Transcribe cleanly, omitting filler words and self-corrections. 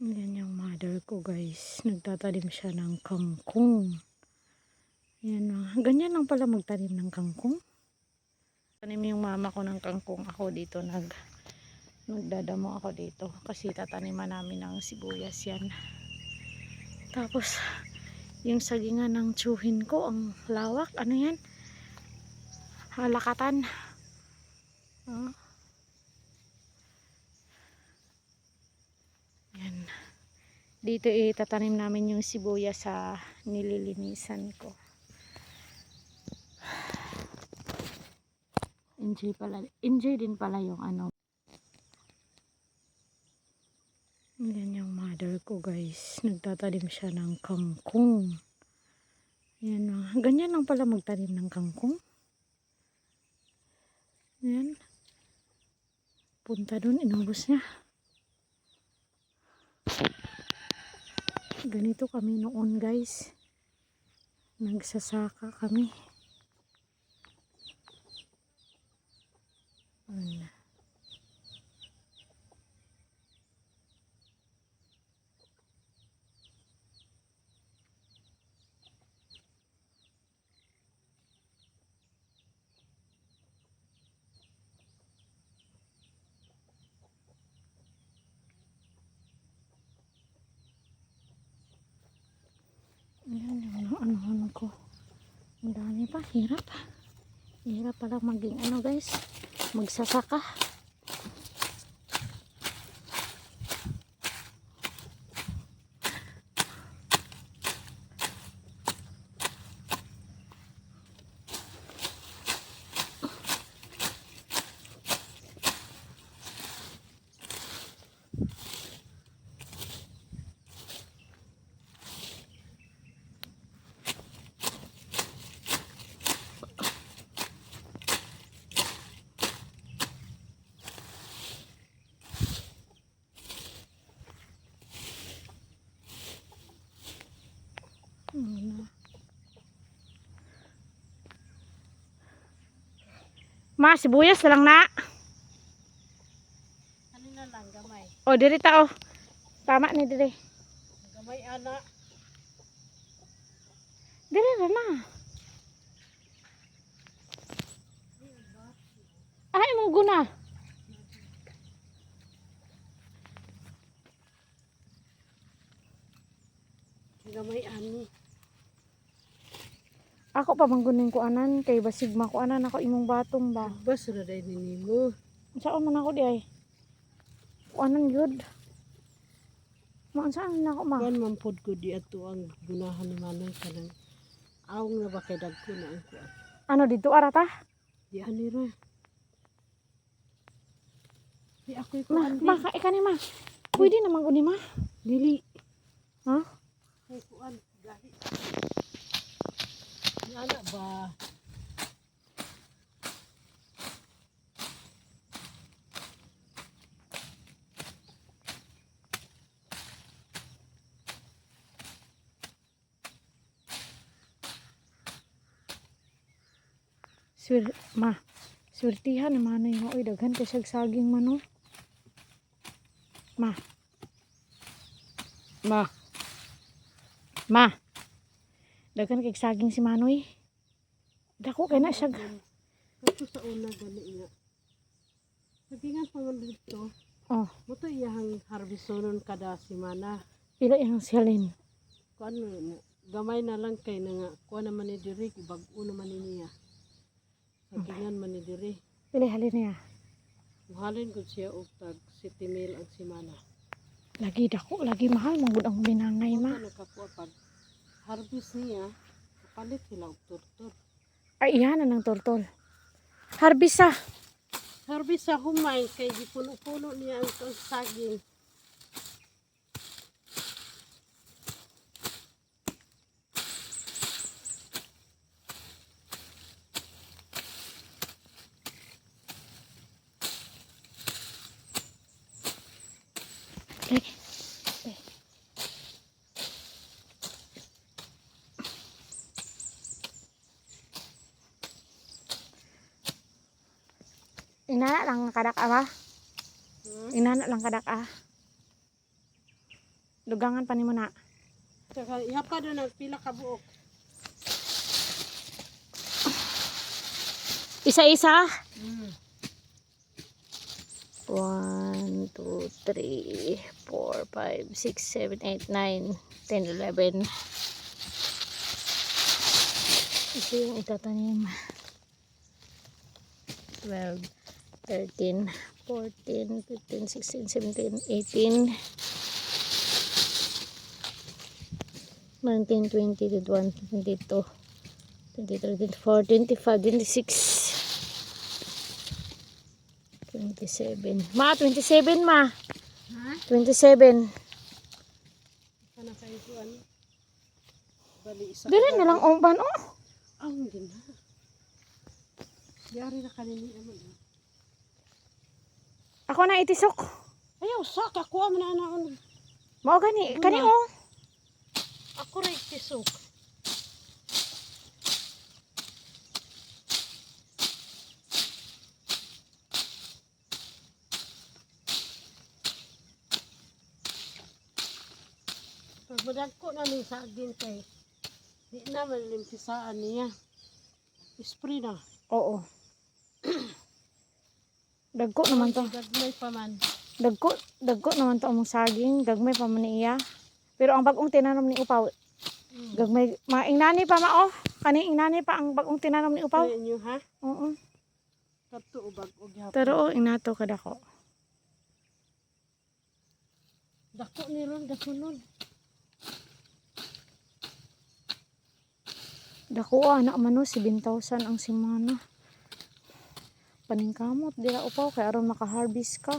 Yan yung mother ko, guys. Nagtatanim siya ng kangkong. Yan, ganyan lang pala magtanim ng kangkong. Tanim yung mama ko ng kangkong. Ako dito nagdadamo ako dito. Kasi tataniman namin ng sibuyas yan. Tapos, yung sagingan ng tsuhin ko, ang lawak. Ano yan? Halakatan. Yan. Dito itatanim namin yung sibuyas sa nililinisan ko. Enjoy din pala yung ano. Yan yung mother ko, guys. Nagtatanim siya ng kangkong. Yan, ganyan lang pala magtanim ng kangkong. Yan. Punta dun, inubos niya. Ganito kami noon, guys. Nagsasaka kami. Yan. Ayan yung ano ko. Ang dami pa. Hirap. Hirap pala maging ano, guys. Magsasaka. Ma, sibuyas na lang na. Ano na lang, gamay. O, diri ta, o. Tama ni diri. Gamay, anak. Diri na. Ay, mong guna. Gamay, ani. Ako pa manggunin ko anan. Kay basigma ko anan. Ako imong batong ba. Bas, raday ni mo. Saan man ako di ay? Kuanan yun. Saan na ako ma? Kuan mampod ko di ato ang gunahan ni Manay ka ng awang na ba kay dagko na ang kuan. Ano dito arata? Di ani ra. Di ako Ma, kuan ma, ikan ni ma. Pwede naman ko ni ma. dili. Ha? Kay kuan gahi. Ni ana ba? Ma, swertihan naman na yung oy, daghan kay saging man oh. Ma. Ma. Ma. Daghan kay saging si Manoy. Dako kay na siya. Ito sa una gani nga. Sagingan pa man dito. Oh, Moto iyang harbisonon kada semana. pila yung silin. Kuan mo gamay na lang kay na nga kuan naman ni diri bag-o naman ni niya. Sagingan man ni diri. Pila halin niya. Muhalin ko siya og tag 7,000 ang semana. Lagi dako, lagi mahal mangud ang binangay ma. Ano kapwa pag harvest niya, kapalit sila og turtur. Ay iyan na ng tortol. Harbisa. Harvest sa humay kay gipuno-puno niya ang saging. Inana lang kadak ama. Inana lang kadak ah. Dugangan pa nimo na. Saka ihapa doon ang pila ka buok. Isa-isa. Mm. 1, 2, 3, 4, 5, 6, 7, 8, 9, 10, 11. Ito yung itatanim. 12, 13, 14, 15, 16, 17, 18, 19, 20, 21, 22, 23, 24, 25, 26, 27. Ma, 27 ma. Ha? 27. Kana kayo kuan. Bali isa. Dili na lang umban oh. Hindi na. Yari na kanini naman. Ako na itisok. Ayaw sak ako man ana. Mao gani, kani oh. Ako ray tisok. Pagbadag ko na ni saging kay di na malimpisaan niya. Spray na. Oo. Dagko naman to. Gagmay pa man. Dagko naman to among saging, gagmay pa man niya. Pero ang bagong tinanom ni Upaw, gagmay, maingani pa mao. Kani ingani pa ang bagong tinanom ni Upaw. Kaya inyo ha? Oo. Kadto ubag og hapon. Pero oh, inato kadako. Dako ni ron, dako nun. Dako anak mano 7,000 ang simana. Paningkamot dira Upaw kay aron maka-harvest ka.